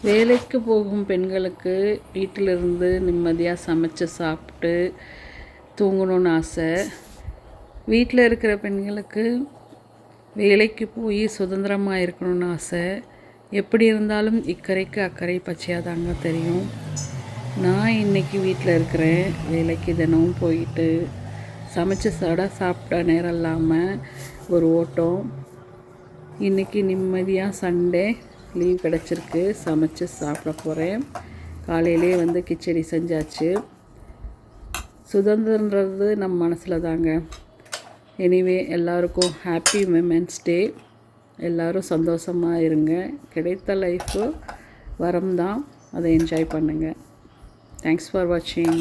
வேலைக்கு போகும் பெண்களுக்கு வீட்டிலிருந்து நிம்மதியாக சமைச்சு சாப்பிட்டு தூங்கணும்னு ஆசை. வீட்டில் இருக்கிற பெண்களுக்கு வேலைக்கு போய் சுதந்திரமாக இருக்கணும்னு ஆசை. எப்படி இருந்தாலும் இக்கரைக்கு அக்கறை பச்சையாக தாங்க தெரியும். நான் இன்றைக்கி வீட்டில் இருக்கிறேன். வேலைக்கு தினமும் போயிட்டு சமைச்சு சாப்பிட நேரம் இல்லாமல் ஒரு ஓட்டம். இன்றைக்கி நிம்மதியாக சண்டே லீவ் கிடச்சிருக்கு. சமைச்சு சாப்பிட போகிறேன். காலையிலே கிச்சடி செஞ்சாச்சு. சுதந்திரன்றது நம்ம மனசில் தாங்க. எனிவே எல்லாருக்கும் ஹாப்பி விமென்ஸ் டே. எல்லோரும் சந்தோஷமாக இருங்க. கிடைத்த லைஃபு வரம் தான், அதை என்ஜாய் பண்ணுங்கள். தேங்க்ஸ் ஃபார் வாட்சிங்.